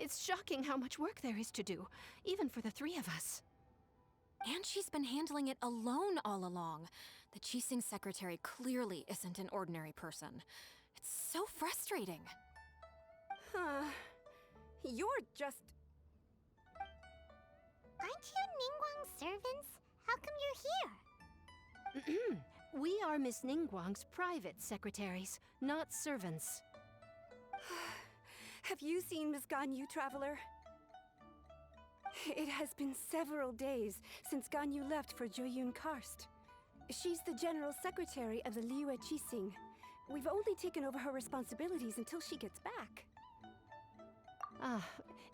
It's shocking how much work there is to do, even for the three of us. And she's been handling it alone all along. The Qixing secretary clearly isn't an ordinary person. It's so frustrating. You're just... Aren't you Ningguang's servants? How come you're here? We are Miss Ningguang's private secretaries, not servants. Have you seen Miss Ganyu, Traveler? It has been several days since Ganyu left for Jueyun Karst. She's the general secretary of the Liyue Qixing. We've only taken over her responsibilities until she gets back.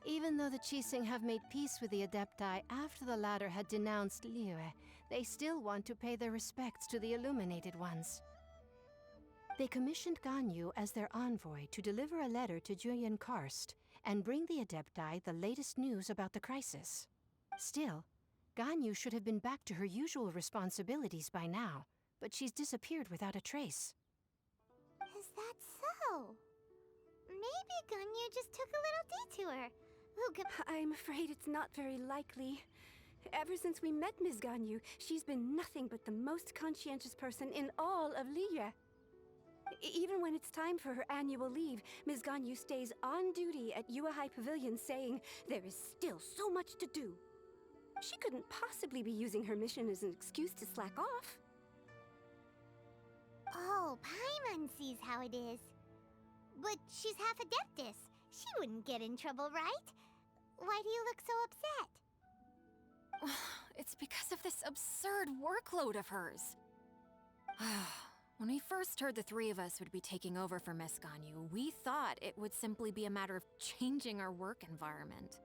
Even though the Qixing have made peace with the Adepti after the latter had denounced Liyue, they still want to pay their respects to the Illuminated Ones. They commissioned Ganyu as their envoy to deliver a letter to Jueyun Karst and bring the Adepti the latest news about the crisis. Still, Ganyu should have been back to her usual responsibilities by now, but she's disappeared without a trace. Is that so? Maybe Ganyu just took a little detour. Who could... I'm afraid it's not very likely. Ever since we met Ms. Ganyu, she's been nothing but the most conscientious person in all of Liyue. Even when it's time for her annual leave, Ms. Ganyu stays on duty at Yuehai Pavilion saying there is still so much to do. She couldn't possibly be using her mission as an excuse to slack off. Oh, Paimon sees how it is. But she's half Adeptus. She wouldn't get in trouble, right? Why do you look so upset? It's because of this absurd workload of hers. When we first heard the three of us would be taking over for Miss Ganyu, we thought it would simply be a matter of changing our work environment.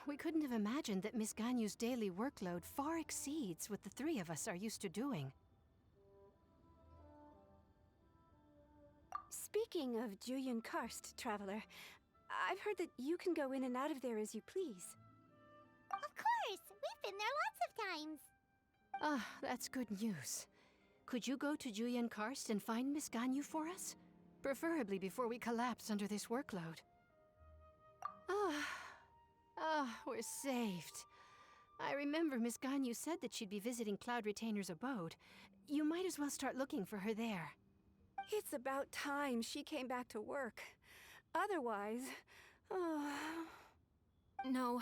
We couldn't have imagined that Miss Ganyu's daily workload far exceeds what the three of us are used to doing. Speaking of Jueyun Karst, Traveler, I've heard that you can go in and out of there as you please. Of course! We've been there lots of times. That's good news. Could you go to Jueyun Karst and find Miss Ganyu for us? Preferably before we collapse under this workload. We're saved. I remember Miss Ganyu said that she'd be visiting Cloud Retainer's abode. You might as well start looking for her there. It's about time she came back to work. Otherwise... No,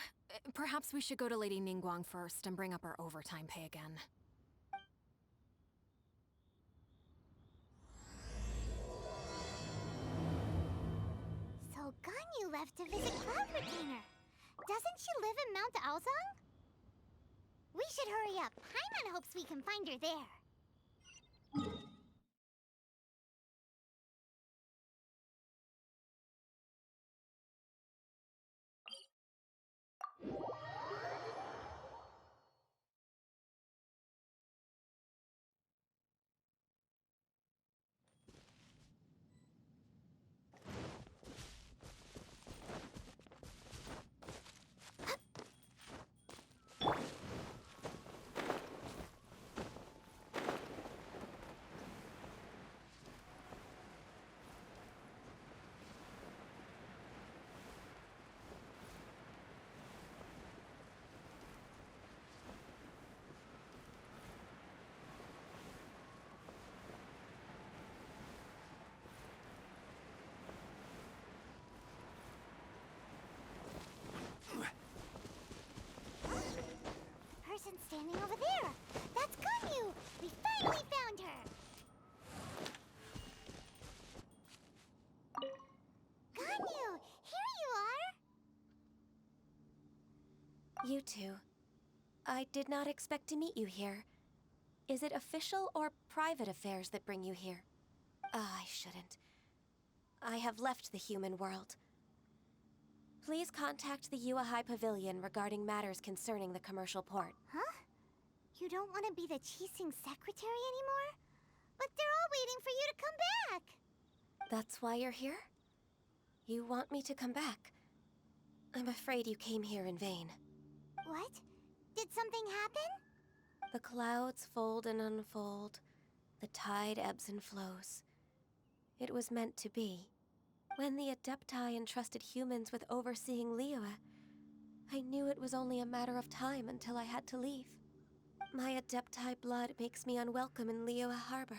perhaps we should go to Lady Ningguang first and bring up our overtime pay again. So Ganyu left to visit Cloud Retainer. Doesn't she live in Mount Aozang? We should hurry up. Paimon hopes we can find her there. Person standing over there. That's Ganyu. We finally found her. Ganyu, here you are. You two. I did not expect to meet you here. Is it official or private affairs that bring you here? I shouldn't. I have left the human world. Please contact the Yuehai Pavilion regarding matters concerning the commercial port. Huh? You don't want to be the Qixing secretary anymore? But they're all waiting for you to come back. That's why you're here? You want me to come back? I'm afraid you came here in vain. What? Did something happen? The clouds fold and unfold. The tide ebbs and flows. It was meant to be. When the Adepti entrusted humans with overseeing Liyue, I knew it was only a matter of time until I had to leave. My Adepti blood makes me unwelcome in Liyue Harbor.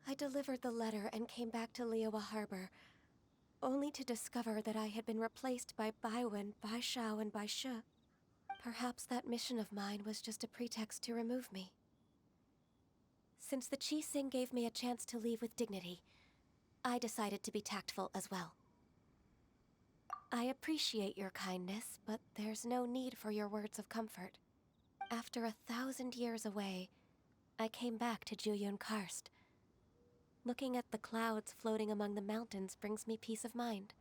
I delivered the letter and came back to Liyue Harbor, only to discover that I had been replaced by Baiwen, Baishao, and Baishu. Perhaps that mission of mine was just a pretext to remove me. Since the Qixing gave me a chance to leave with dignity, I decided to be tactful as well. I appreciate your kindness, but there's no need for your words of comfort. After 1,000 years away, I came back to Jueyun Karst. Looking at the clouds floating among the mountains brings me peace of mind.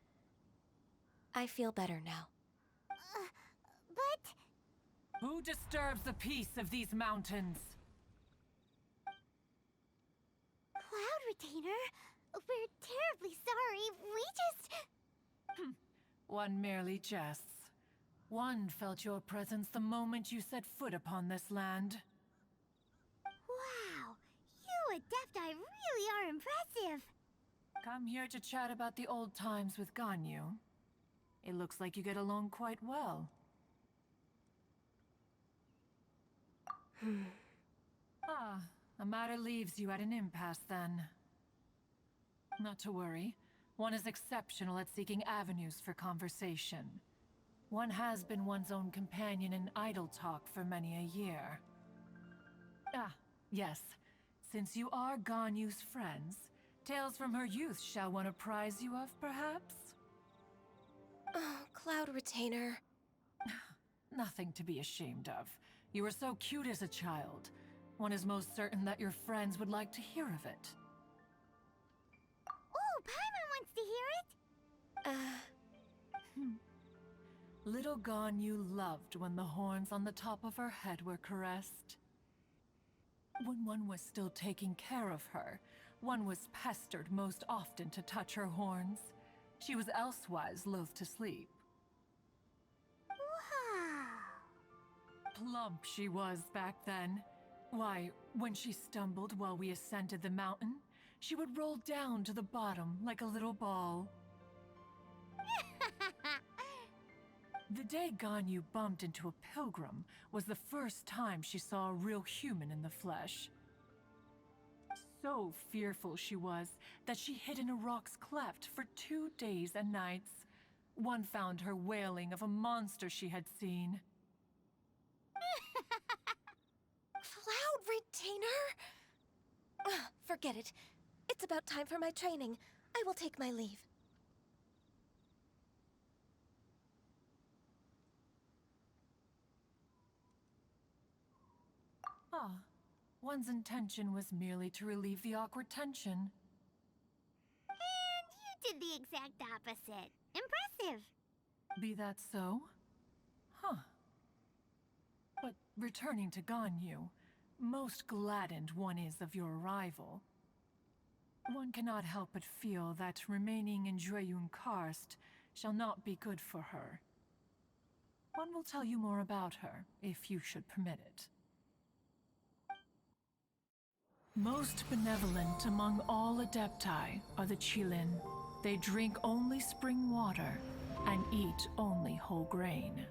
I feel better now. But... Who disturbs the peace of these mountains? Cloud Retainer, we're terribly sorry. We just... One merely jests. One felt your presence the moment you set foot upon this land. Wow, you Adepti really are impressive. Come here to chat about the old times with Ganyu. It looks like you get along quite well. A matter leaves you at an impasse then. Not to worry. One is exceptional at seeking avenues for conversation. One has been one's own companion in idle talk for many a year. Ah, yes. Since you are Ganyu's friends, tales from her youth shall one apprise you of, perhaps? Oh, Cloud Retainer. Nothing to be ashamed of. You were so cute as a child. One is most certain that your friends would like to hear of it. Oh, Paimon wants to hear it. Little Ganyu loved when the horns on the top of her head were caressed. When one was still taking care of her, one was pestered most often to touch her horns. She was elsewise loath to sleep. Wow. Plump she was back then. Why, when she stumbled while we ascended the mountain, she would roll down to the bottom like a little ball. The day Ganyu bumped into a pilgrim was the first time she saw a real human in the flesh. So fearful she was that she hid in a rock's cleft for 2 days and nights. One found her wailing of a monster she had seen. Cloud Retainer? Forget it. It's about time for my training. I will take my leave. Ah, one's intention was merely to relieve the awkward tension. And you did the exact opposite. Impressive. Be that so? Huh. But returning to Ganyu, most gladdened one is of your arrival. One cannot help but feel that remaining in Jueyun Karst shall not be good for her. One will tell you more about her, if you should permit it. Most benevolent among all Adepti are the Qilin. They drink only spring water and eat only whole grain.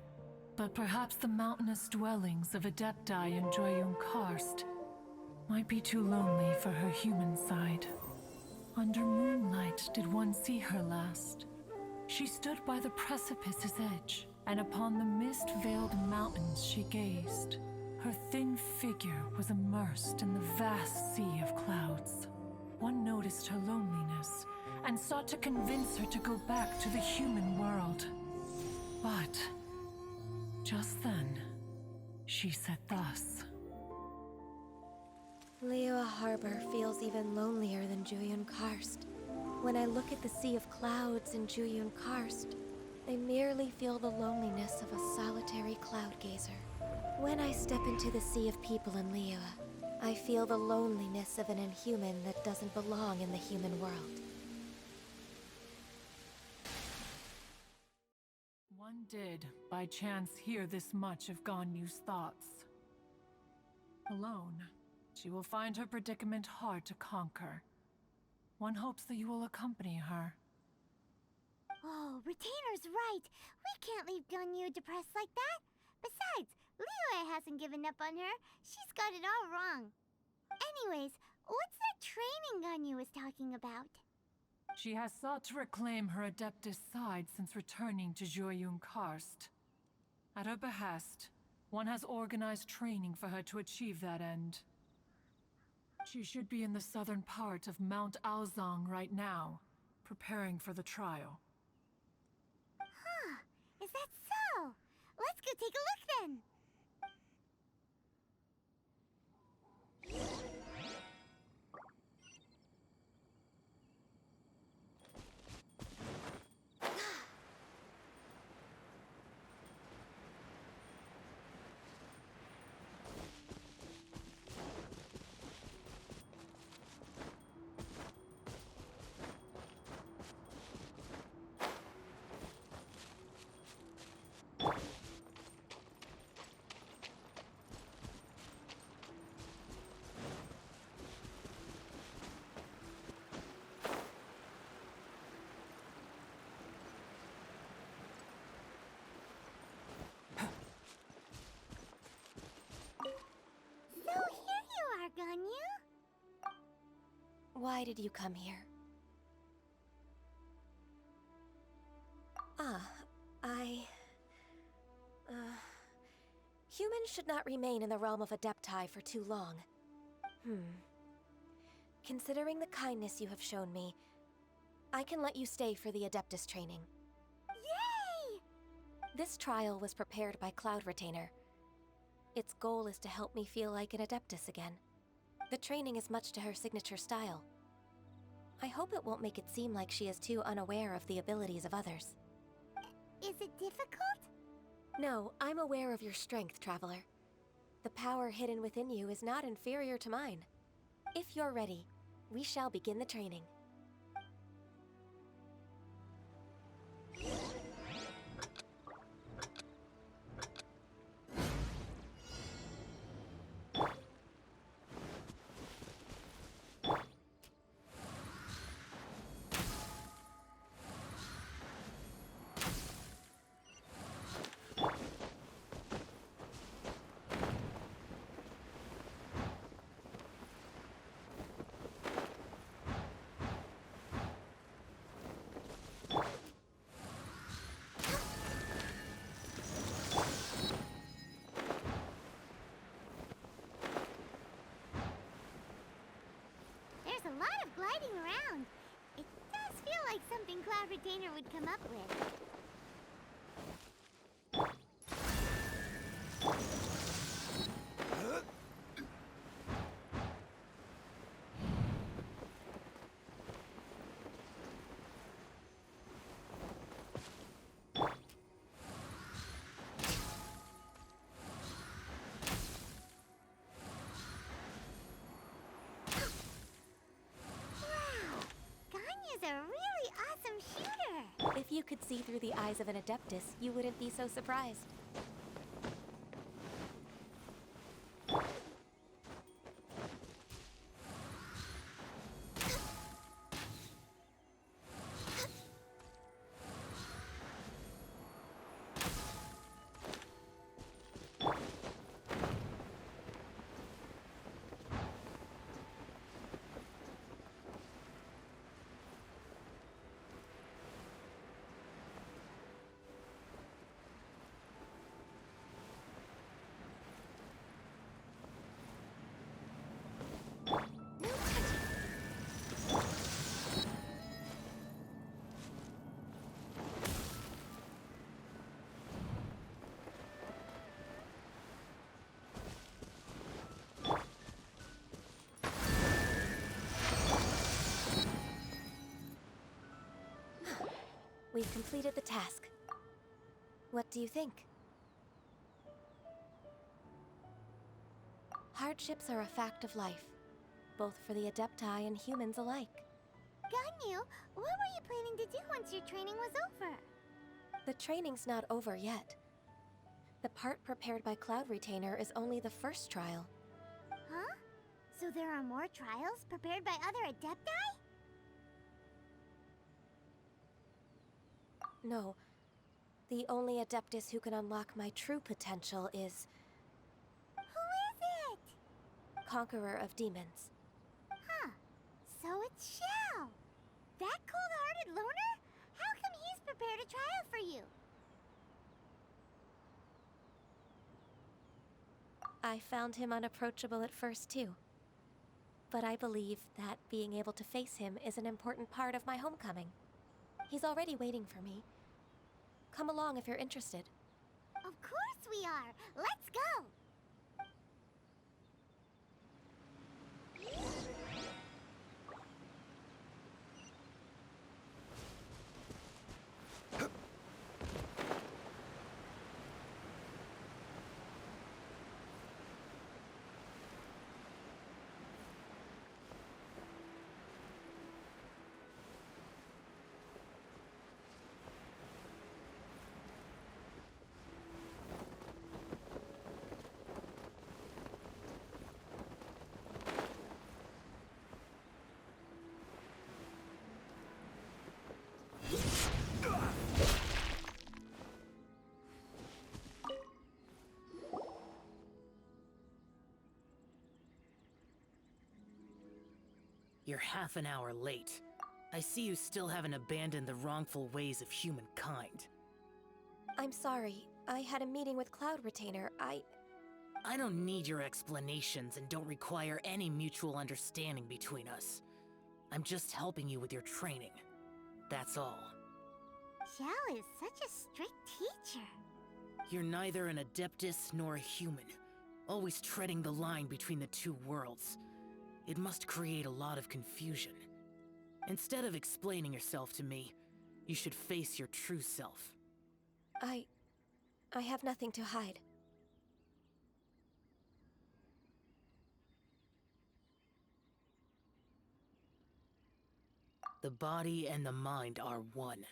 But perhaps the mountainous dwellings of Adepti in Jueyun Karst might be too lonely for her human side. Under moonlight did one see her last. She stood by the precipice's edge, and upon the mist-veiled mountains she gazed. Her thin figure was immersed in the vast sea of clouds. One noticed her loneliness, and sought to convince her to go back to the human world. But just then, she said thus. Liyue Harbor feels even lonelier than Jueyun Karst. When I look at the sea of clouds in Jueyun Karst, I merely feel the loneliness of a solitary cloud gazer. When I step into the sea of people in Liyue, I feel the loneliness of an inhuman that doesn't belong in the human world. One did, by chance, hear this much of Ganyu's thoughts. Alone, she will find her predicament hard to conquer. One hopes that you will accompany her. Oh, Retainer's right. We can't leave Ganyu depressed like that. Besides, Liyue hasn't given up on her. She's got it all wrong. Anyways, what's that training Ganyu was talking about? She has sought to reclaim her Adeptus side since returning to Joyun Karst. At her behest, one has organized training for her to achieve that end. She should be in the southern part of Mount Aozang right now, preparing for the trial. Huh, is that so? Let's go take a look then. So here you are, Ganyu. Why did you come here? Humans should not remain in the realm of Adepti for too long. Considering the kindness you have shown me, I can let you stay for the Adeptus training. Yay! This trial was prepared by Cloud Retainer. Its goal is to help me feel like an Adeptus again. The training is much to her signature style. I hope it won't make it seem like she is too unaware of the abilities of others. Is it difficult? No, I'm aware of your strength, Traveler. The power hidden within you is not inferior to mine. If you're ready, we shall begin the training. There's a lot of gliding around. It does feel like something Cloud Retainer would come up with. Wow! Ganyu's a really awesome shooter! If you could see through the eyes of an Adeptus, you wouldn't be so surprised. We've completed the task. What do you think? Hardships are a fact of life, both for the Adepti and humans alike. Ganyu, what were you planning to do once your training was over? The training's not over yet. The part prepared by Cloud Retainer is only the first trial. Huh? So there are more trials prepared by other Adepti? No. The only Adeptus who can unlock my true potential is Who is it? Conqueror of Demons. Huh. So it's Shell. That cold-hearted loner? How come he's prepared a trial for you? I found him unapproachable at first, too. But I believe that being able to face him is an important part of my homecoming. He's already waiting for me. Come along if you're interested. Of course we are. Let's go. You're half an hour late. I see you still haven't abandoned the wrongful ways of humankind. I'm sorry. I had a meeting with Cloud Retainer. I don't need your explanations and don't require any mutual understanding between us. I'm just helping you with your training. That's all. Shell is such a strict teacher. You're neither an Adeptus nor a human, always treading the line between the two worlds. It must create a lot of confusion. Instead of explaining yourself to me, you should face your true self. I have nothing to hide. The body and the mind are one.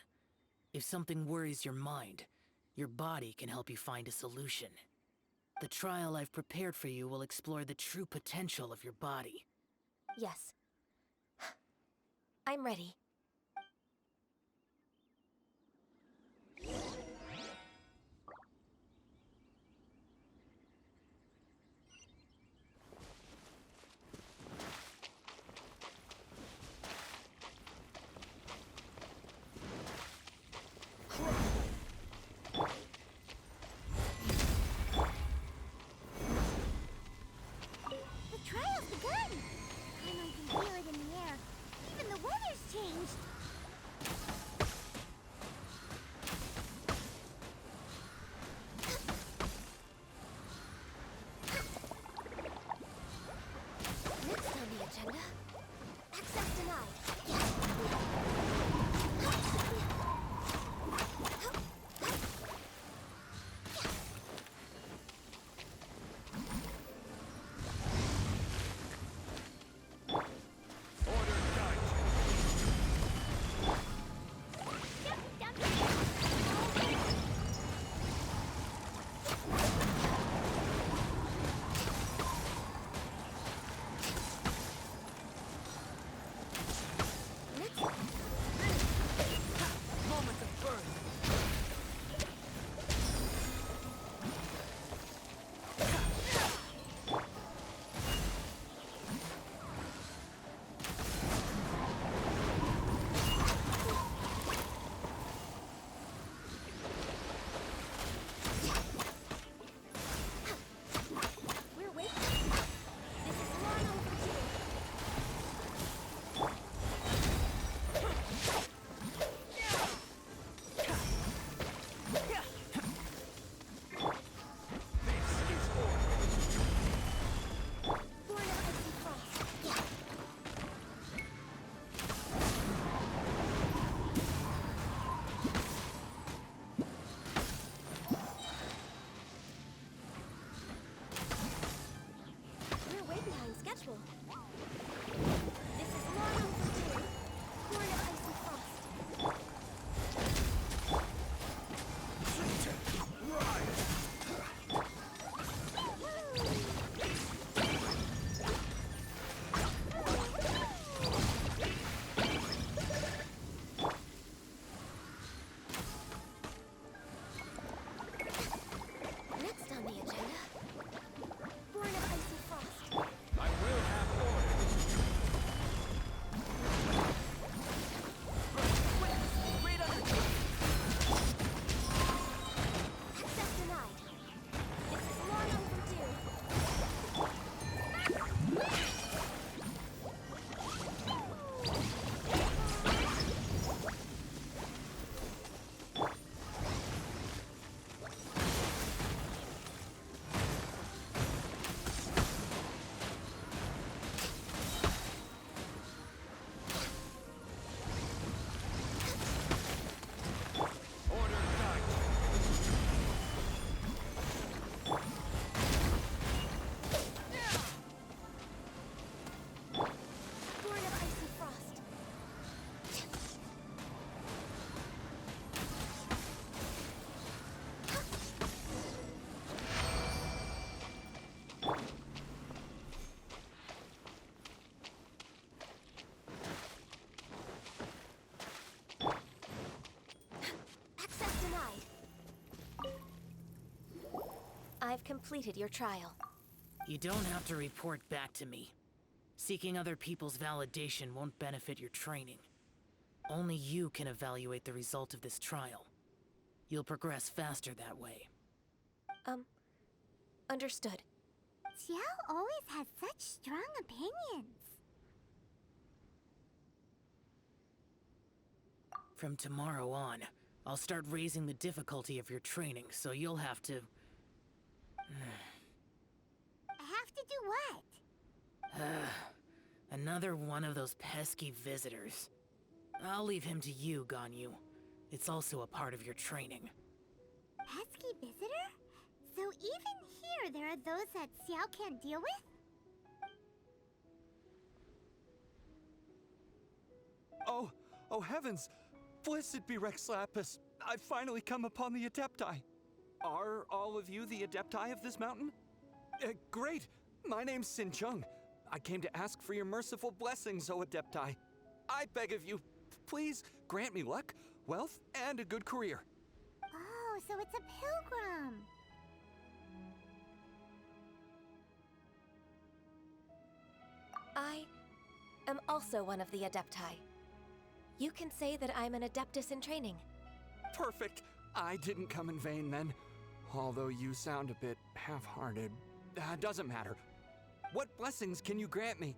If something worries your mind, your body can help you find a solution. The trial I've prepared for you will explore the true potential of your body. Yes. I'm ready. The trial's begun! Paimon can feel it in the air. Even the weather's changed. completed your trial. You don't have to report back to me. Seeking other people's validation won't benefit your training. Only you can evaluate the result of this trial. You'll progress faster that way. Understood. Xiao always has such strong opinions. From tomorrow on, I'll start raising the difficulty of your training, so you'll have to... Have to do what? Another one of those pesky visitors. I'll leave him to you, Ganyu. It's also a part of your training. Pesky visitor? So even here there are those that Xiao can't deal with? Oh heavens! Blessed be Rex Lapis! I've finally come upon the Adepti. Are all of you the Adepti of this mountain? Great! My name's Sin Chung. I came to ask for your merciful blessings, O Adepti. I beg of you, please grant me luck, wealth, and a good career. Oh, so it's a pilgrim. I am also one of the Adepti. You can say that I'm an Adeptus in training. Perfect! I didn't come in vain then. Although you sound a bit half-hearted. Doesn't matter. What blessings can you grant me?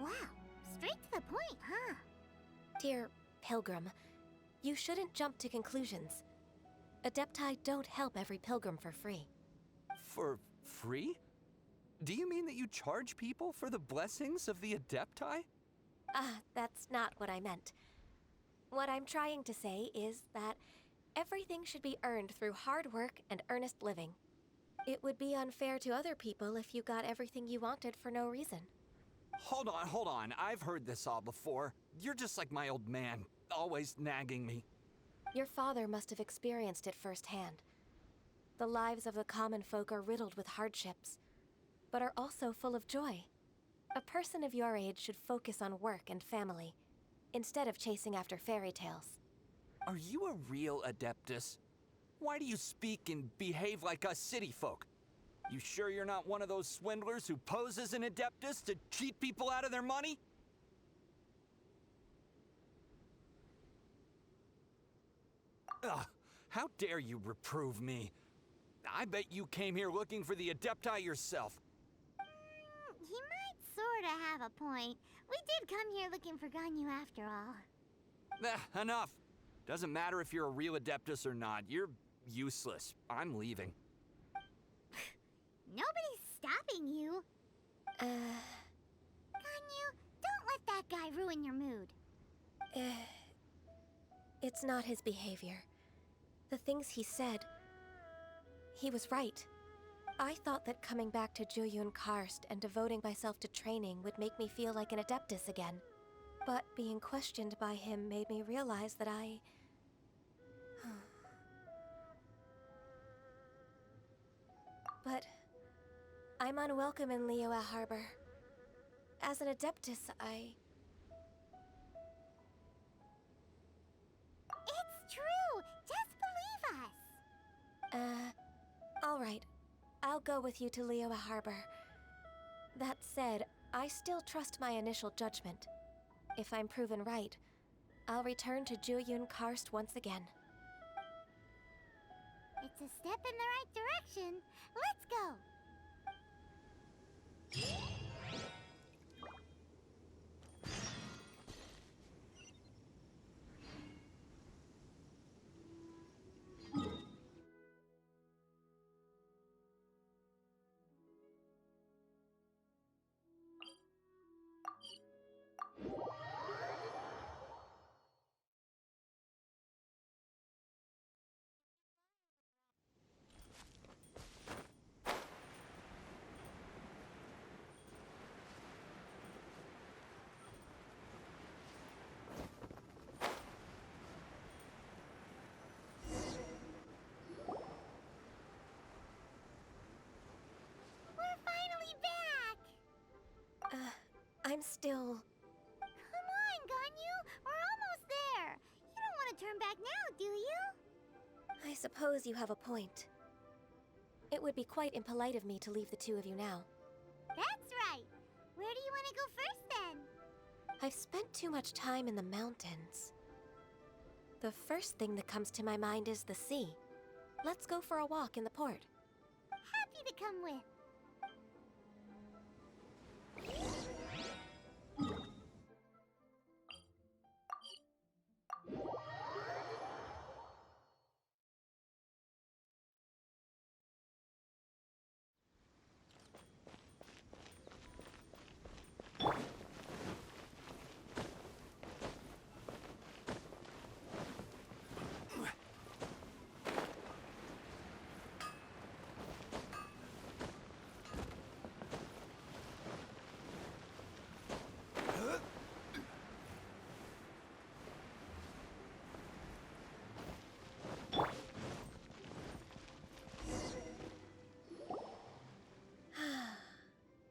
Wow, straight to the point, huh? Dear Pilgrim, you shouldn't jump to conclusions. Adepti don't help every pilgrim for free. For free? Do you mean that you charge people for the blessings of the Adepti? That's not what I meant. What I'm trying to say is that everything should be earned through hard work and earnest living. It would be unfair to other people if you got everything you wanted for no reason. Hold on. I've heard this all before. You're just like my old man, always nagging me. Your father must have experienced it firsthand. The lives of the common folk are riddled with hardships, but are also full of joy. A person of your age should focus on work and family, instead of chasing after fairy tales. Are you a real Adeptus? Why do you speak and behave like us city folk? You sure you're not one of those swindlers who pose as an Adeptus to cheat people out of their money? Ugh, how dare you reprove me? I bet you came here looking for the Adepti yourself. He might sorta have a point. We did come here looking for Ganyu after all. Enough. Doesn't matter if you're a real Adeptus or not. You're useless. I'm leaving. Nobody's stopping you. Ganyu, don't let that guy ruin your mood. It's not his behavior. The things he said, he was right. I thought that coming back to Jueyun Karst and devoting myself to training would make me feel like an Adeptus again. But being questioned by him made me realize that But I'm unwelcome in Liyue Harbor. As an Adeptus, It's true! Just believe us! All right. I'll go with you to Liyue Harbor. That said, I still trust my initial judgment. If I'm proven right, I'll return to Jueyun Karst once again. It's a step in the right direction. Let's go! I'm still... Come on, Ganyu! We're almost there! You don't want to turn back now, do you? I suppose you have a point. It would be quite impolite of me to leave the two of you now. That's right. Where do you want to go first, then? I've spent too much time in the mountains. The first thing that comes to my mind is the sea. Let's go for a walk in the port. Happy to come with.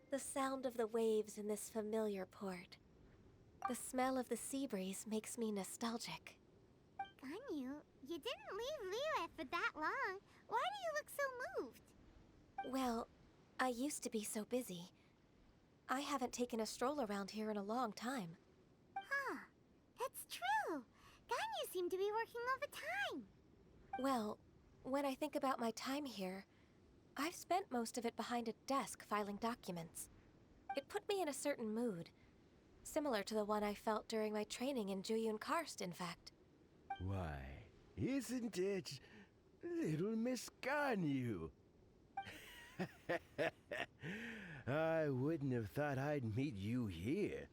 The sound of the waves in this familiar port. The smell of the sea breeze makes me nostalgic. Ganyu, you didn't leave Liyue for that long. Why do you look so moved? Well, I used to be so busy. I haven't taken a stroll around here in a long time. Huh. That's true. Ganyu seemed to be working all the time. Well, when I think about my time here, I've spent most of it behind a desk filing documents. It put me in a certain mood, similar to the one I felt during my training in Juyun Karst, in fact. Why, isn't it little Miss Ganyu? I wouldn't have thought I'd meet you here.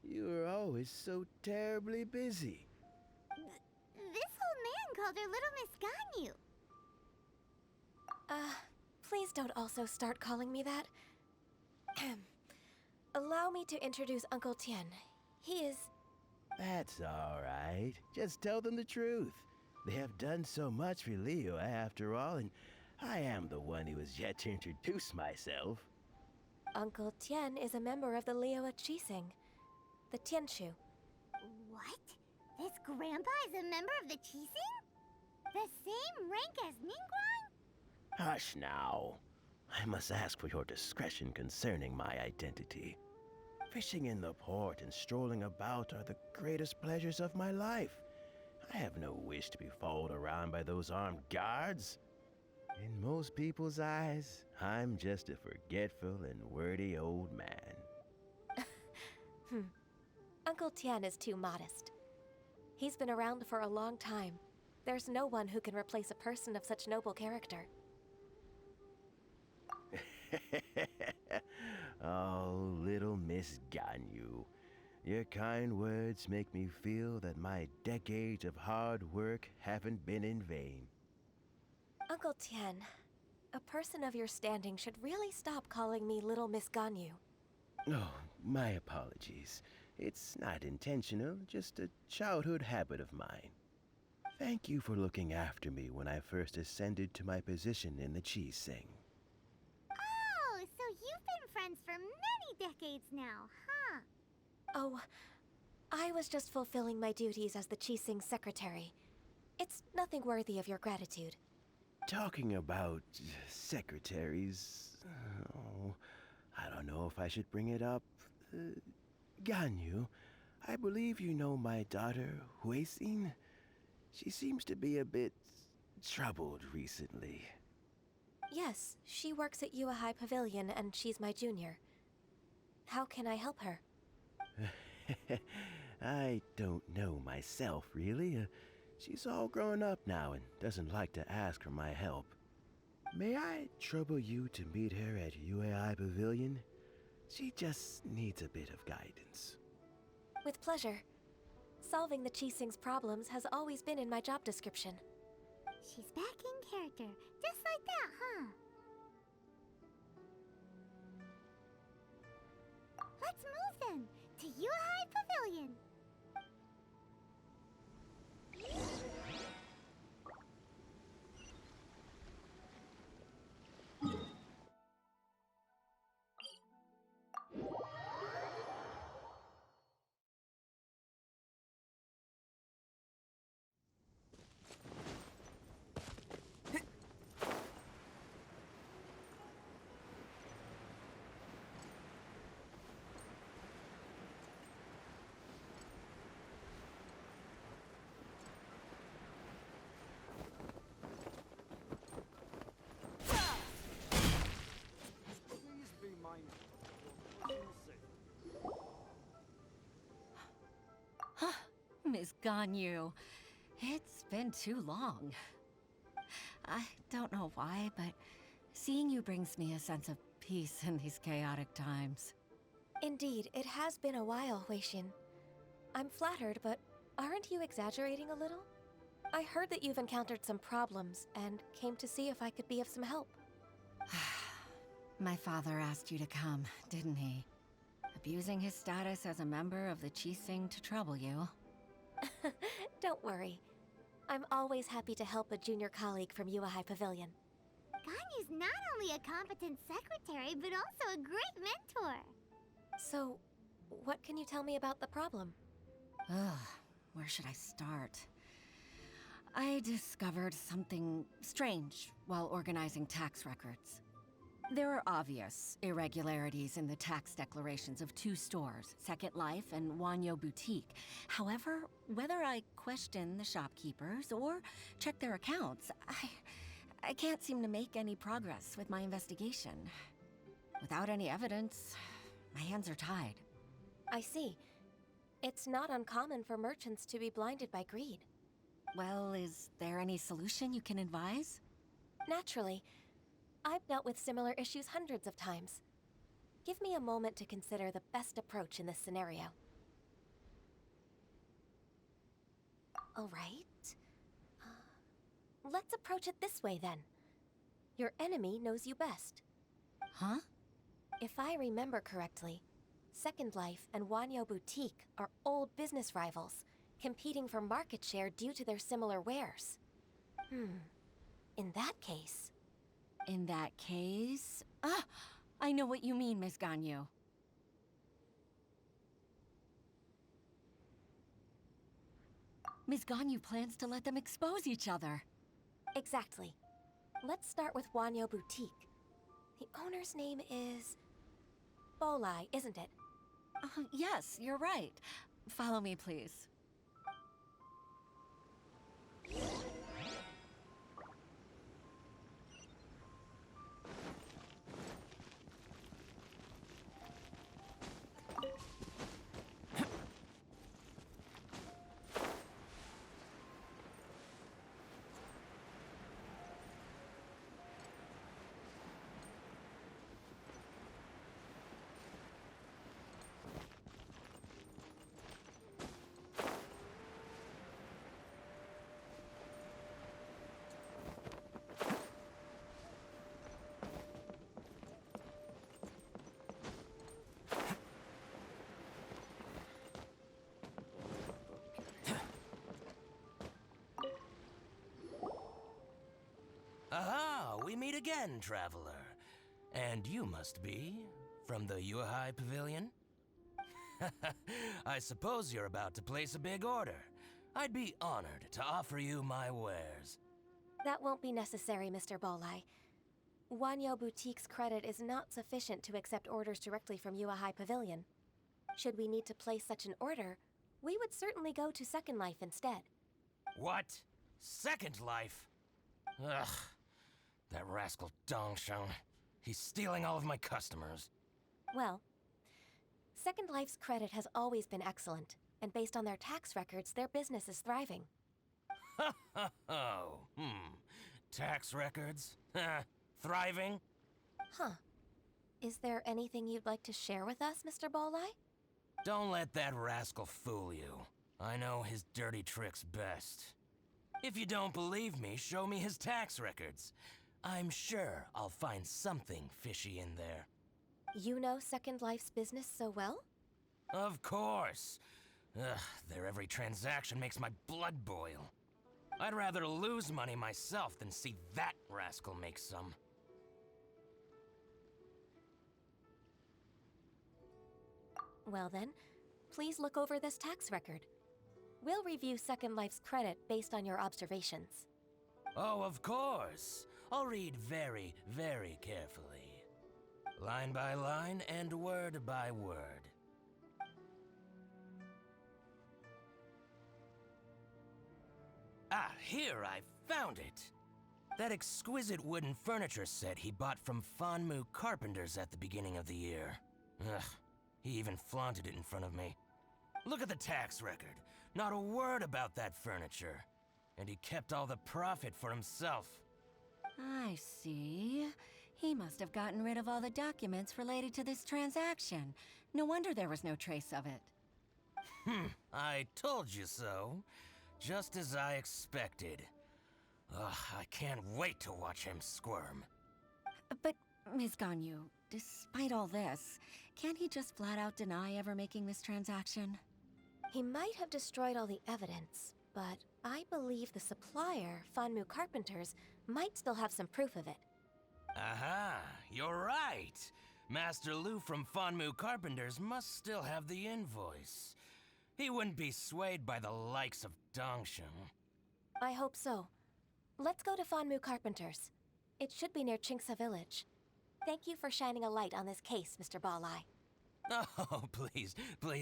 You were always so terribly busy. This old man called her Little Miss Ganyu. Please don't also start calling me that. Allow me to introduce Uncle Tian. He is... That's all right. Just tell them the truth. They have done so much for Liyue after all, and I am the one who has yet to introduce myself. Uncle Tian is a member of the Liyue Qixing, the Tianshu. What? This grandpa is a member of the Qixing? The same rank as Ningguang? Hush now. I must ask for your discretion concerning my identity. Fishing in the port and strolling about are the greatest pleasures of my life. I have no wish to be followed around by those armed guards. In most people's eyes, I'm just a forgetful and wordy old man. Uncle Tian is too modest. He's been around for a long time. There's no one who can replace a person of such noble character. Oh, little Miss Ganyu. Your kind words make me feel that my decades of hard work haven't been in vain. Uncle Tian, a person of your standing should really stop calling me Little Miss Ganyu. Oh, my apologies. It's not intentional, just a childhood habit of mine. Thank you for looking after me when I first ascended to my position in the Qixing. Oh, so you've been friends for many decades now, huh? Oh, I was just fulfilling my duties as the Qixing secretary. It's nothing worthy of your gratitude. Talking about secretaries... Oh, I don't know if I should bring it up. Ganyu, I believe you know my daughter, Huixin. She seems to be a bit troubled recently. Yes, she works at Yua High Pavilion and she's my junior. How can I help her? I don't know myself, really. She's all grown up now and doesn't like to ask for my help. May I trouble you to meet her at UAI Pavilion? She just needs a bit of guidance. With pleasure. Solving the Qixing's problems has always been in my job description. She's back in character, just like that, huh? Let's move then, to Yuhai Pavilion. Ms. Ganyu. It's been too long. I don't know why, but seeing you brings me a sense of peace in these chaotic times. Indeed, it has been a while, Huixin. I'm flattered, but aren't you exaggerating a little? I heard that you've encountered some problems and came to see if I could be of some help. My father asked you to come, didn't he? Abusing his status as a member of the Qixing to trouble you. Don't worry. I'm always happy to help a junior colleague from Yuehai Pavilion. Ganyu's not only a competent secretary, but also a great mentor. So, what can you tell me about the problem? Ugh, where should I start? I discovered something strange while organizing tax records. There are obvious irregularities in the tax declarations of 2 stores, Second Life and Wanyo Boutique. However, whether I question the shopkeepers or check their accounts, I can't seem to make any progress with my investigation. Without any evidence, my hands are tied. I see. It's not uncommon for merchants to be blinded by greed. Well, is there any solution you can advise? Naturally. I've dealt with similar issues hundreds of times. Give me a moment to consider the best approach in this scenario. All right. Let's approach it this way, then. Your enemy knows you best. Huh? If I remember correctly, Second Life and Wanyo Boutique are old business rivals, competing for market share due to their similar wares. In that case... In that case... I know what you mean, Ms. Ganyu. Ms. Ganyu plans to let them expose each other. Exactly. Let's start with Wanyo Boutique. The owner's name is... Bolai, isn't it? Yes, you're right. Follow me, please. Aha! We meet again, traveler. And you must be from the Yuehai Pavilion? I suppose you're about to place a big order. I'd be honored to offer you my wares. That won't be necessary, Mr. Bolai. Wanyo Boutique's credit is not sufficient to accept orders directly from Yuehai Pavilion. Should we need to place such an order, we would certainly go to Second Life instead. What? Second Life? Ugh. That rascal Dongsheng. He's stealing all of my customers. Well, Second Life's credit has always been excellent, and based on their tax records, their business is thriving. Tax records? Thriving? Huh. Is there anything you'd like to share with us, Mr. Bolai? Don't let that rascal fool you. I know his dirty tricks best. If you don't believe me, show me his tax records. I'm sure I'll find something fishy in there. You know Second Life's business so well? Of course. Ugh, their every transaction makes my blood boil. I'd rather lose money myself than see that rascal make some. Well then, please look over this tax record. We'll review Second Life's credit based on your observations. Oh, of course. I'll read very, very carefully. Line by line and word by word. Ah, here, I found it! That exquisite wooden furniture set he bought from Fanmu Carpenters at the beginning of the year. Ugh, he even flaunted it in front of me. Look at the tax record. Not a word about that furniture. And he kept all the profit for himself. I see. He must have gotten rid of all the documents related to this transaction. No wonder there was no trace of it. I told you so. Just as I expected. Ugh, I can't wait to watch him squirm. But, Ms. Ganyu, despite all this, can't he just flat out deny ever making this transaction? He might have destroyed all the evidence, but I believe the supplier, Fanmu Carpenters, might still have some proof of it. Aha, you're right. Master Lu from Fanmu Carpenters must still have the invoice. He wouldn't be swayed by the likes of Dongsheng. I hope so. Let's go to Fanmu Carpenters. It should be near Qingce Village. Thank you for shining a light on this case, Mr. Balai. Oh, please,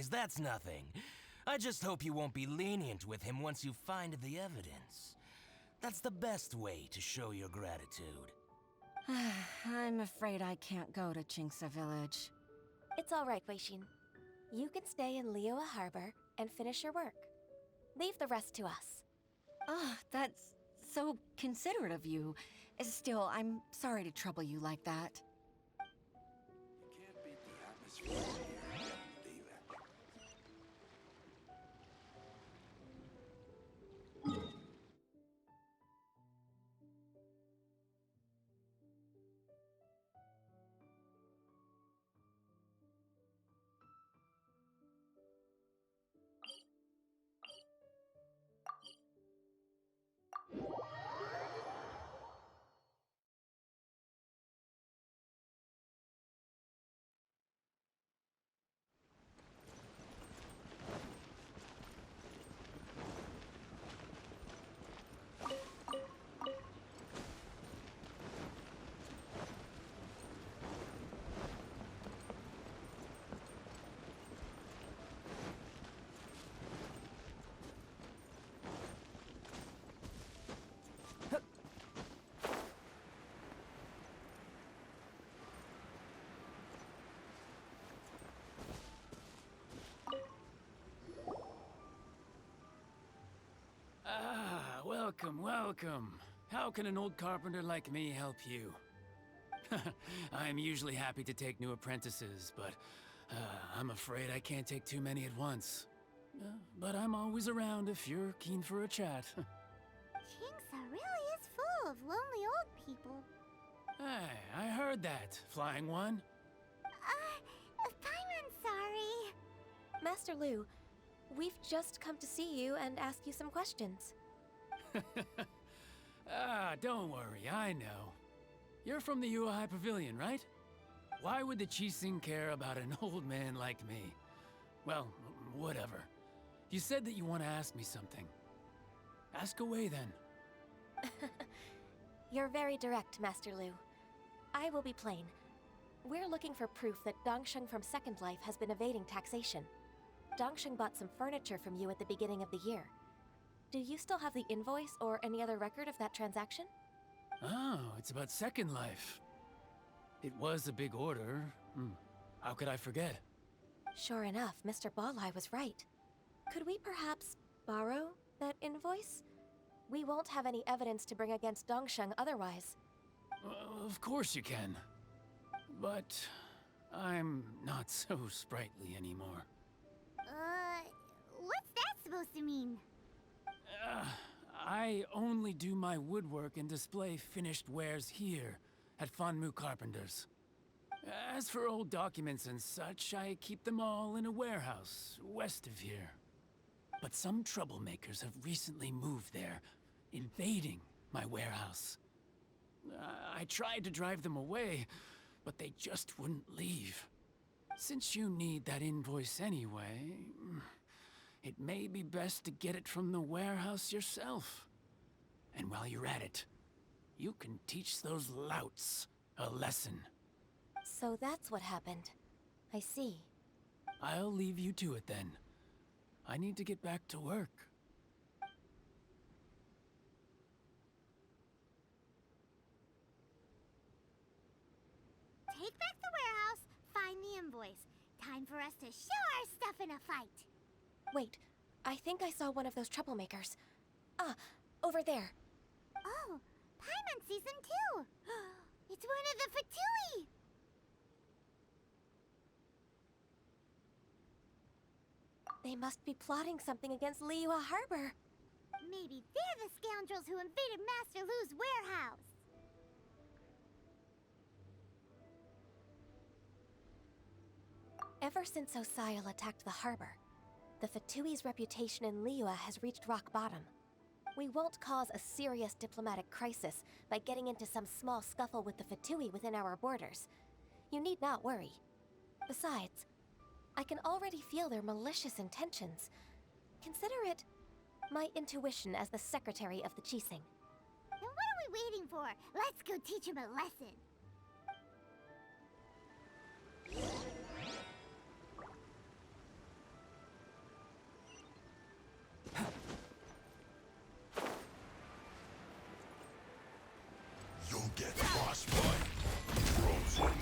that's nothing. I just hope you won't be lenient with him once you find the evidence. That's the best way to show your gratitude. I'm afraid I can't go to Qingce Village. It's all right, Weixin. You can stay in Liyue Harbor and finish your work. Leave the rest to us. Ah, that's so considerate of you. Still, I'm sorry to trouble you like that. You can't beat the atmosphere here, Welcome, welcome. How can an old carpenter like me help you? I'm usually happy to take new apprentices, but I'm afraid I can't take too many at once. But I'm always around if you're keen for a chat. Qingce really is full of lonely old people. Hey, I heard that, Flying One. Paimon's sorry. Master Lu, we've just come to see you and ask you some questions. Don't worry, I know. You're from the Yuehai Pavilion, right? Why would the Qixing care about an old man like me? Well, whatever. You said that you want to ask me something. Ask away, then. You're very direct, Master Lu. I will be plain. We're looking for proof that Dongsheng from Second Life has been evading taxation. Dongsheng bought some furniture from you at the beginning of the year. Do you still have the invoice or any other record of that transaction? Oh, it's about Second Life. It was a big order. How could I forget? Sure enough, Mr. Balai was right. Could we perhaps borrow that invoice? We won't have any evidence to bring against Dongsheng otherwise. Of course you can. But I'm not so sprightly anymore. What's that supposed to mean? I only do my woodwork and display finished wares here at Fanmu Carpenters. As for old documents and such, I keep them all in a warehouse west of here. But some troublemakers have recently moved there, invading my warehouse. I tried to drive them away, but they just wouldn't leave. Since you need that invoice anyway, it may be best to get it from the warehouse yourself. And while you're at it, you can teach those louts a lesson. So that's what happened. I see. I'll leave you to it then. I need to get back to work. Take back the warehouse, find the invoice. Time for us to show our stuff in a fight. Wait, I think I saw one of those troublemakers. Ah, over there. Oh, Paimon sees them too! It's one of the Fatui! They must be plotting something against Liyue Harbor. Maybe they're the scoundrels who invaded Master Lu's warehouse. Ever since Osial attacked the harbor, the Fatui's reputation in Liyue has reached rock bottom. We won't cause a serious diplomatic crisis by getting into some small scuffle with the Fatui within our borders. You need not worry. Besides, I can already feel their malicious intentions. Consider it my intuition as the secretary of the Qixing. Then what are we waiting for? Let's go teach him a lesson. You'll get frostbite, frozen,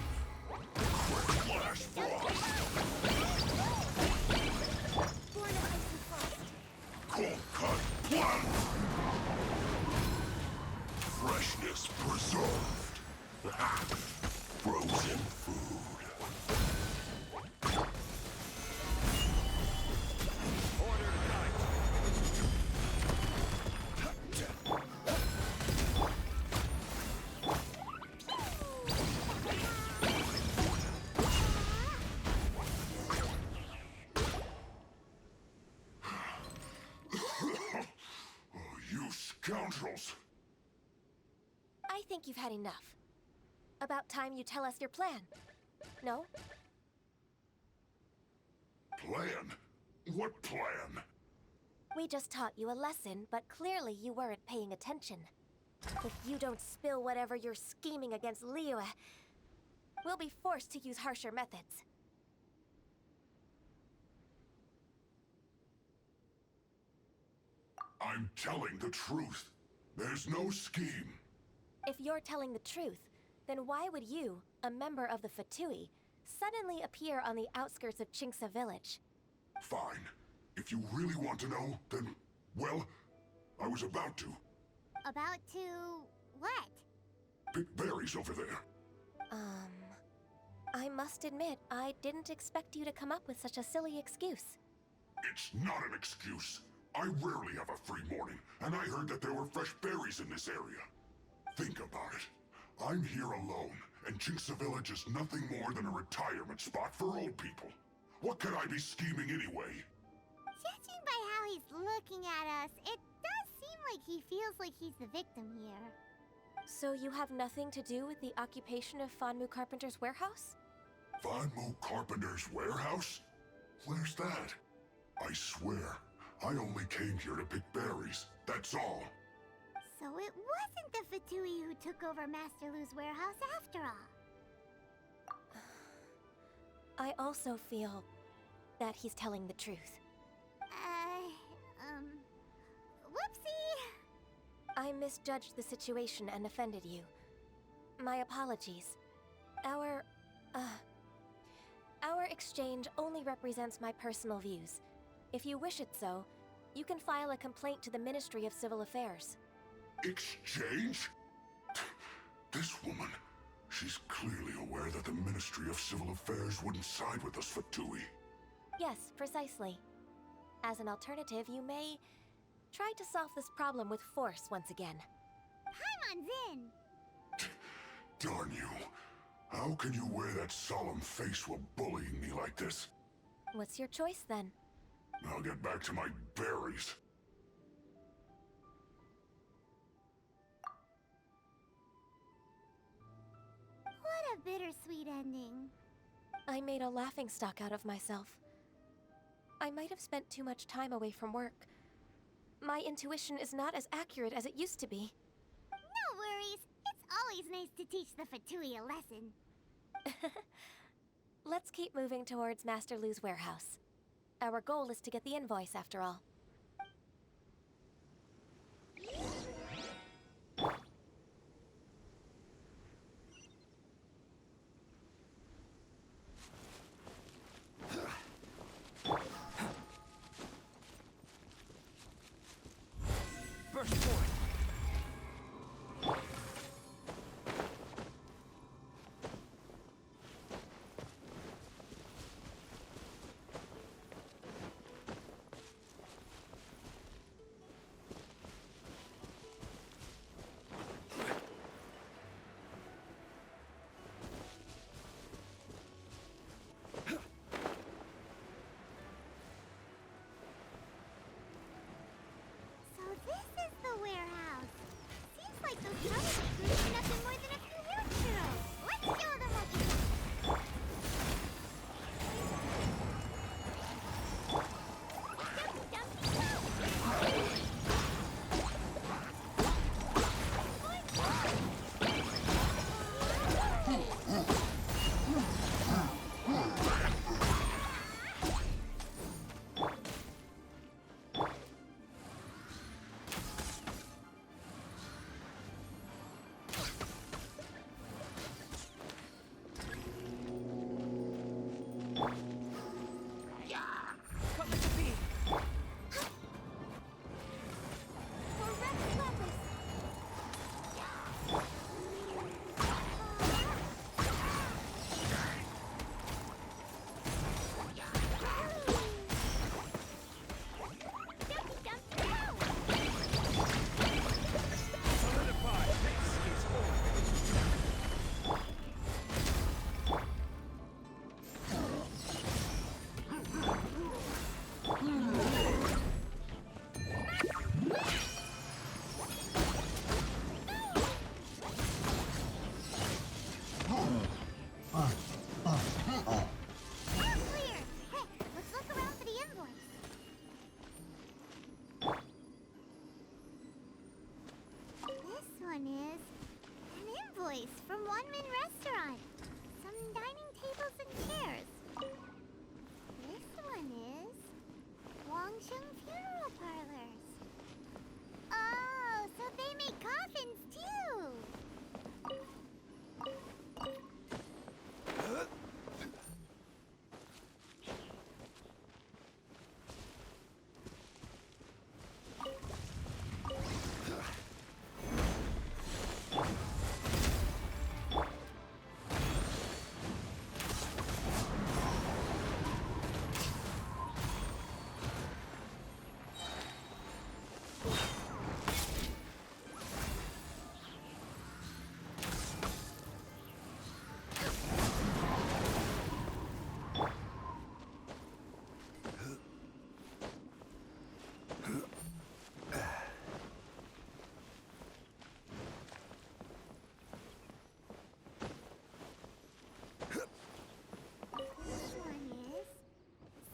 quick flash frost, cold cut plant, freshness preserved, frozen food. Scoundrels! I think you've had enough. About time you tell us your plan. No? Plan? What plan? We just taught you a lesson, but clearly you weren't paying attention. If you don't spill whatever you're scheming against Liyue, we'll be forced to use harsher methods. I'm telling the truth. There's no scheme. If you're telling the truth, then why would you, a member of the Fatui, suddenly appear on the outskirts of Qingce village? Fine. If you really want to know, then, well, I was about to. About to... what? Pick berries over there. I must admit, I didn't expect you to come up with such a silly excuse. It's not an excuse. I rarely have a free morning, and I heard that there were fresh berries in this area. Think about it. I'm here alone, and Qingce Village is nothing more than a retirement spot for old people. What could I be scheming anyway? Judging by how he's looking at us, it does seem like he feels like he's the victim here. So you have nothing to do with the occupation of Fanmu Carpenter's warehouse? Fanmu Carpenter's warehouse? Where's that? I swear, I only came here to pick berries, that's all. So it wasn't the Fatui who took over Master Lu's warehouse after all. I also feel that he's telling the truth. Whoopsie! I misjudged the situation and offended you. My apologies. Our exchange only represents my personal views. If you wish it so, you can file a complaint to the Ministry of Civil Affairs. Exchange? This woman, she's clearly aware that the Ministry of Civil Affairs wouldn't side with us Fatui. Yes, precisely. As an alternative, you may try to solve this problem with force once again. Paimon's in! Darn you. How can you wear that solemn face while bullying me like this? What's your choice, then? I'll get back to my berries. What a bittersweet ending. I made a laughingstock out of myself. I might have spent too much time away from work. My intuition is not as accurate as it used to be. No worries. It's always nice to teach the Fatui a lesson. Let's keep moving towards Master Lu's warehouse. Our goal is to get the invoice, after all. one is an invoice from One Min Restaurant. Some dining tables and chairs. This one is Wangsheng Funeral Parlors. Oh, so they make coffins too!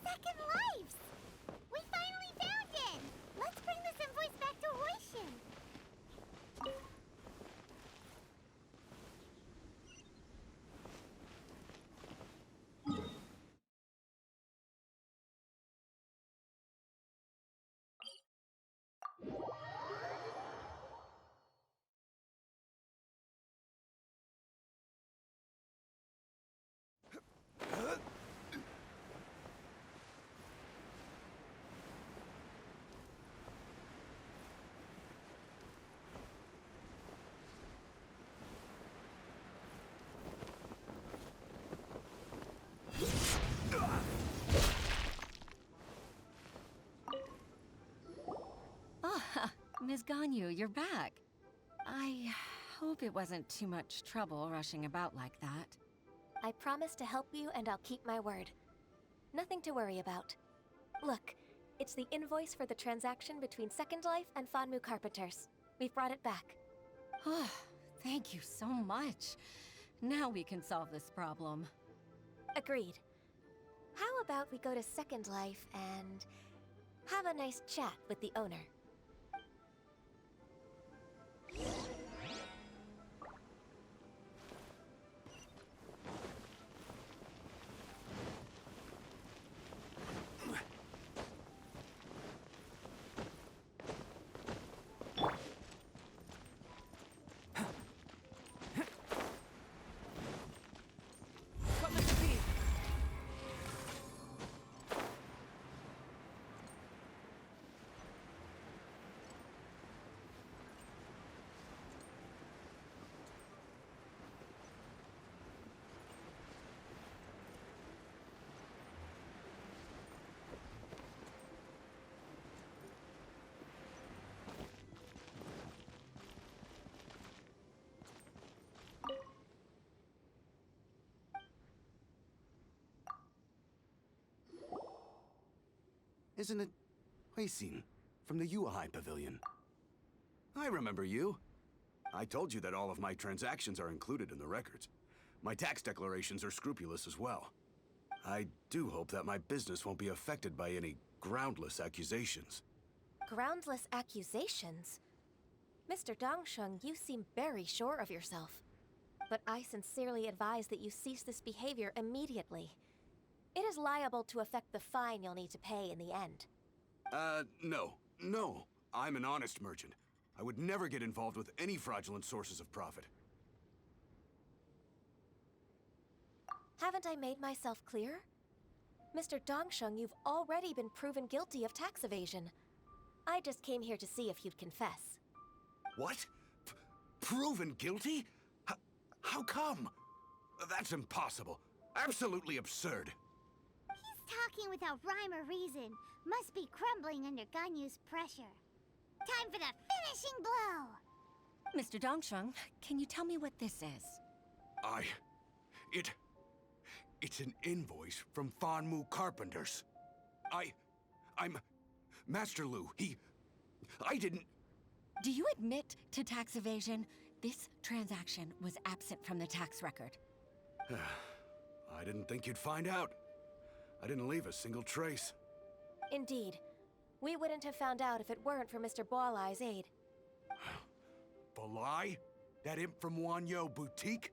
Second Lives! We finally found it! Let's bring this invoice back to Hoishin! Ms. Ganyu, you're back. I hope it wasn't too much trouble rushing about like that. I promise to help you and I'll keep my word. Nothing to worry about. Look, it's the invoice for the transaction between Second Life and Fanmu Carpenters. We've brought it back. Oh, thank you so much. Now we can solve this problem. Agreed. How about we go to Second Life and have a nice chat with the owner? Isn't it Huixin from the Yuehai Pavilion? I remember you. I told you that all of my transactions are included in the records. My tax declarations are scrupulous as well. I do hope that my business won't be affected by any groundless accusations. Groundless accusations? Mr. Dongsheng, you seem very sure of yourself. But I sincerely advise that you cease this behavior immediately. It is liable to affect the fine you'll need to pay in the end. No. I'm an honest merchant. I would never get involved with any fraudulent sources of profit. Haven't I made myself clear? Mr. Dongsheng, you've already been proven guilty of tax evasion. I just came here to see if you'd confess. What? Proven guilty? How come? That's impossible. Absolutely absurd. He's talking without rhyme or reason. Must be crumbling under Ganyu's pressure. Time for the finishing blow! Mr. Dongsheng, can you tell me what this is? It's an invoice from Fanmu Carpenters. I'm Master Lu. I didn't... Do you admit to tax evasion? This transaction was absent from the tax record. I didn't think you'd find out. I didn't leave a single trace. Indeed. We wouldn't have found out if it weren't for Mr. Boalai's aid. a lie? That imp from Wanyo Boutique?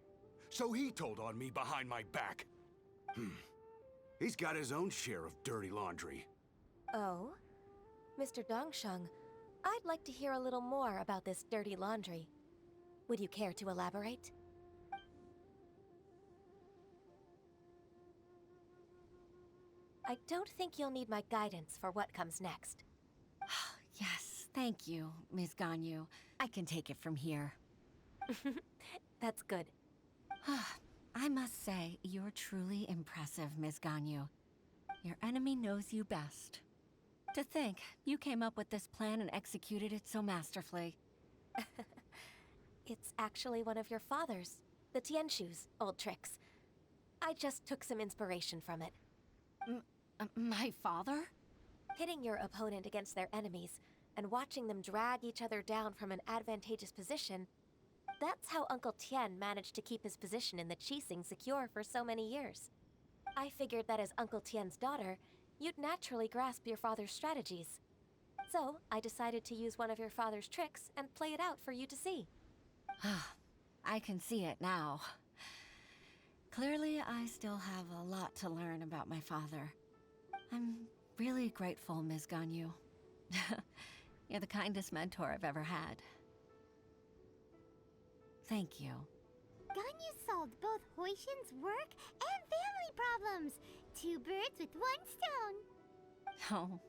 So he told on me behind my back. He's got his own share of dirty laundry. Oh? Mr. Dongsheng, I'd like to hear a little more about this dirty laundry. Would you care to elaborate? I don't think you'll need my guidance for what comes next. Yes, thank you, Ms. Ganyu. I can take it from here. That's good. I must say, you're truly impressive, Ms. Ganyu. Your enemy knows you best. To think, you came up with this plan and executed it so masterfully. It's actually one of your father's, the Tianshu's, old tricks. I just took some inspiration from it. My father? Pitting your opponent against their enemies and watching them drag each other down from an advantageous position, that's how Uncle Tian managed to keep his position in the Qixing secure for so many years. I figured that as Uncle Tian's daughter, you'd naturally grasp your father's strategies. So, I decided to use one of your father's tricks and play it out for you to see. I can see it now. Clearly, I still have a lot to learn about my father. I'm really grateful, Ms. Ganyu. You're the kindest mentor I've ever had. Thank you. Ganyu solved both Huixin's work and family problems. 2 birds with 1 stone. Oh,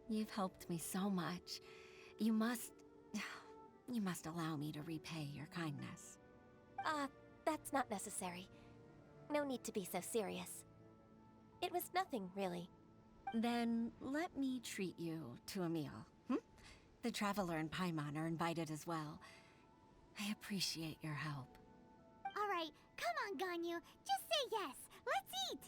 you've helped me so much. You must allow me to repay your kindness. That's not necessary. No need to be so serious. It was nothing, really. Then let me treat you to a meal. The Traveler and Paimon are invited as well. I appreciate your help. All right, come on, Ganyu. Just say yes. Let's eat.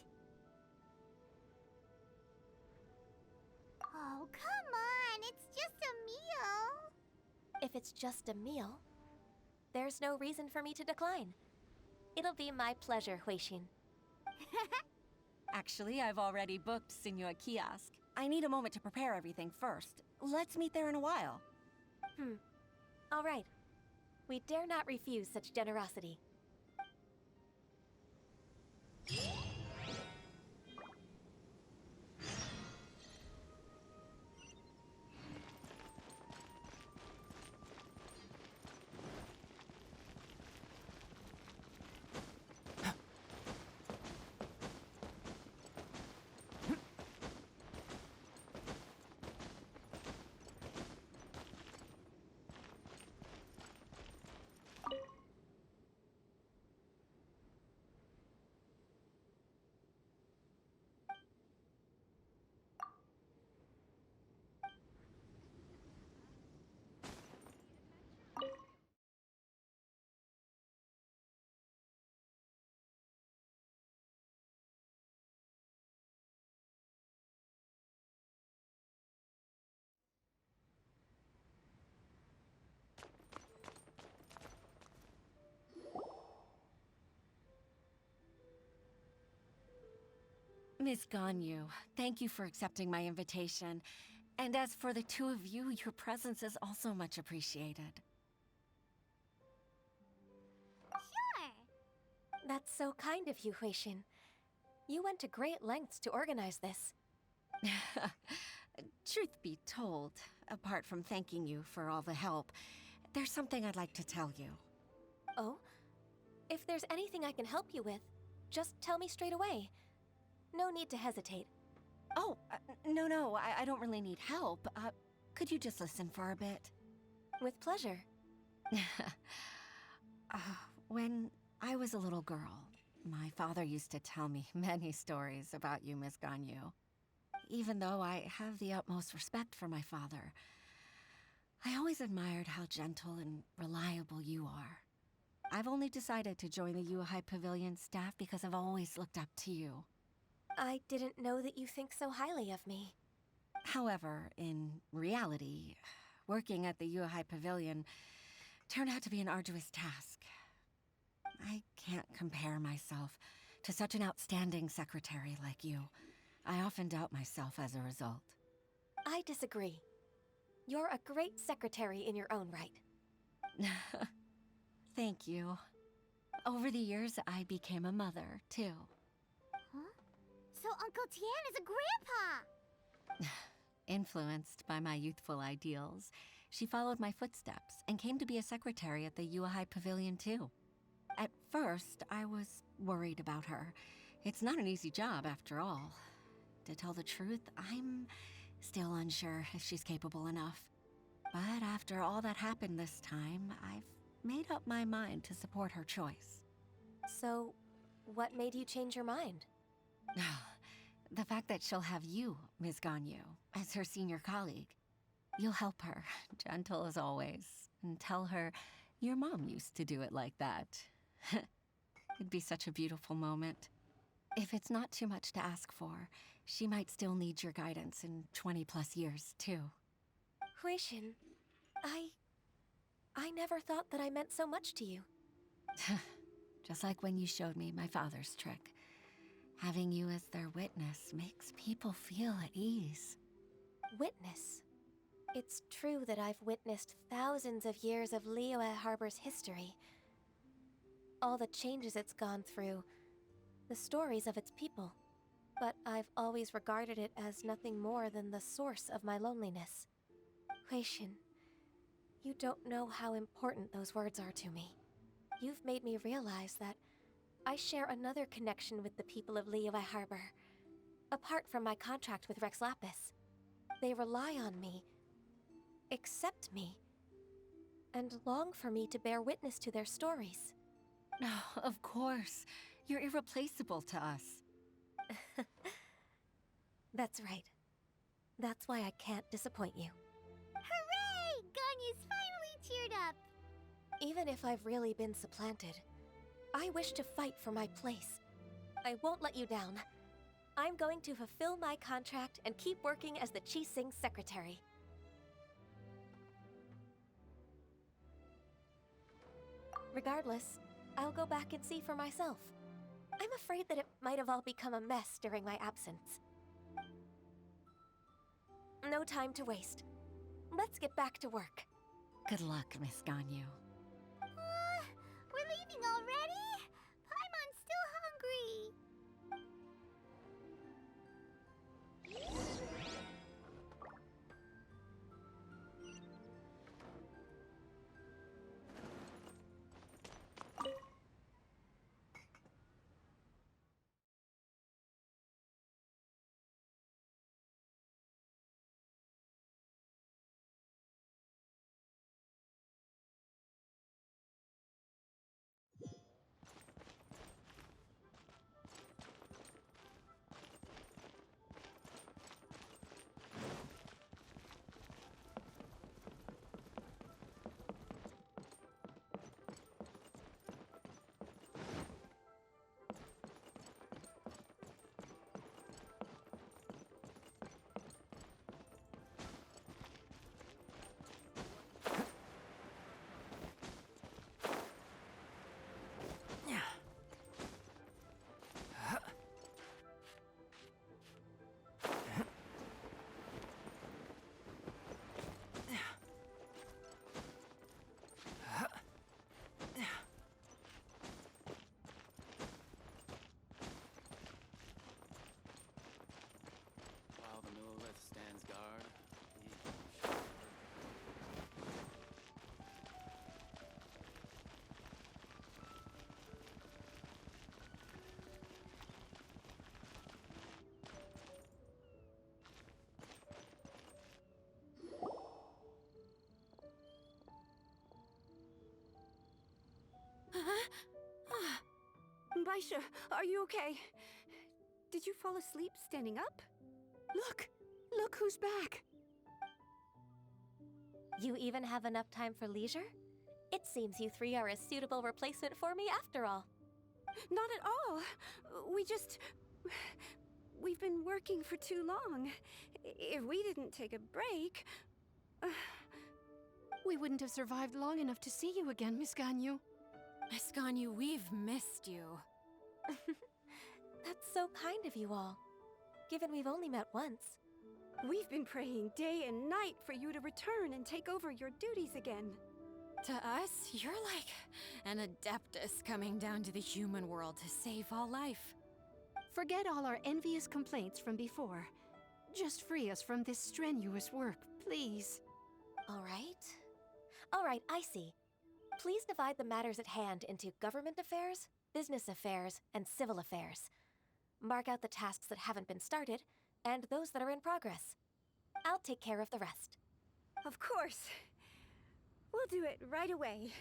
Oh, come on. It's just a meal. If it's just a meal, there's no reason for me to decline. It'll be my pleasure, Huixin. Actually, I've already booked Senua Kiosk. I need a moment to prepare everything first. Let's meet there in a while. All right. We dare not refuse such generosity. Miss Ganyu, thank you for accepting my invitation. And as for the two of you, your presence is also much appreciated. Sure. That's so kind of you, Huixin. You went to great lengths to organize this. Truth be told, apart from thanking you for all the help, there's something I'd like to tell you. Oh? If there's anything I can help you with, just tell me straight away. No need to hesitate. Oh, no, I don't really need help. Could you just listen for a bit? With pleasure. When I was a little girl, my father used to tell me many stories about you, Miss Ganyu. Even though I have the utmost respect for my father, I always admired how gentle and reliable you are. I've only decided to join the Yuhai Pavilion staff because I've always looked up to you. I didn't know that you think so highly of me. However, in reality, working at the Yuhai Pavilion turned out to be an arduous task. I can't compare myself to such an outstanding secretary like you. I often doubt myself as a result. I disagree. You're a great secretary in your own right. Thank you. Over the years, I became a mother, too. Huh? So Uncle Tian is a grandpa! Influenced by my youthful ideals, she followed my footsteps and came to be a secretary at the Yuehai Pavilion, too. At first, I was worried about her. It's not an easy job, after all. To tell the truth, I'm still unsure if she's capable enough. But after all that happened this time, I've made up my mind to support her choice. So, what made you change your mind? The fact that she'll have you, Ms. Ganyu, as her senior colleague. You'll help her, gentle as always, and tell her your mom used to do it like that. It'd be such a beautiful moment. If it's not too much to ask for, she might still need your guidance in 20+ years, too. Huixin, I never thought that I meant so much to you. Just like when you showed me my father's trick. Having you as their witness makes people feel at ease. Witness? It's true that I've witnessed thousands of years of Liyue Harbor's history. All the changes it's gone through, the stories of its people. But I've always regarded it as nothing more than the source of my loneliness. Huixin, you don't know how important those words are to me. You've made me realize that I share another connection with the people of Liyue Harbor. Apart from my contract with Rex Lapis, they rely on me, accept me, and long for me to bear witness to their stories. Oh, of course. You're irreplaceable to us. That's right. That's why I can't disappoint you. Hooray! Ganyu's finally cheered up! Even if I've really been supplanted, I wish to fight for my place. I won't let you down. I'm going to fulfill my contract and keep working as the Qixing secretary. Regardless, I'll go back and see for myself. I'm afraid that it might have all become a mess during my absence. No time to waste. Let's get back to work. Good luck, Miss Ganyu. We're leaving already? Paimon's still hungry. While the Millelith stands guard, Baisha, are you okay? Did you fall asleep standing up? Look! Look who's back! You even have enough time for leisure? It seems you three are a suitable replacement for me after all. Not at all. We've been working for too long. If we didn't take a break... We wouldn't have survived long enough to see you again, Miss Ganyu. Miss Ganyu, we've missed you. That's so kind of you all, given we've only met once. We've been praying day and night for you to return and take over your duties again. To us, you're like an adeptus coming down to the human world to save all life. Forget all our envious complaints from before. Just free us from this strenuous work, please. All right, I see. Please divide the matters at hand into government affairs, business affairs, and civil affairs. Mark out the tasks that haven't been started, and those that are in progress. I'll take care of the rest. Of course. We'll do it right away.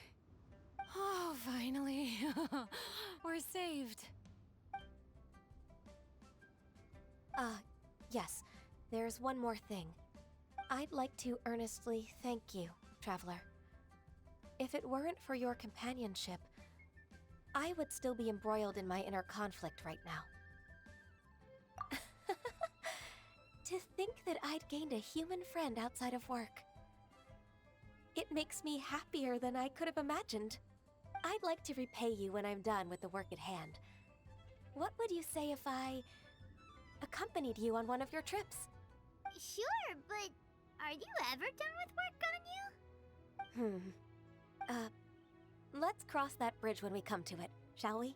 Oh, finally. We're saved. Yes. There's one more thing. I'd like to earnestly thank you, Traveler. If it weren't for your companionship, I would still be embroiled in my inner conflict right now. To think that I'd gained a human friend outside of work. It makes me happier than I could have imagined. I'd like to repay you when I'm done with the work at hand. What would you say if I accompanied you on one of your trips? Sure, but are you ever done with work, Ganyu? Let's cross that bridge when we come to it, shall we?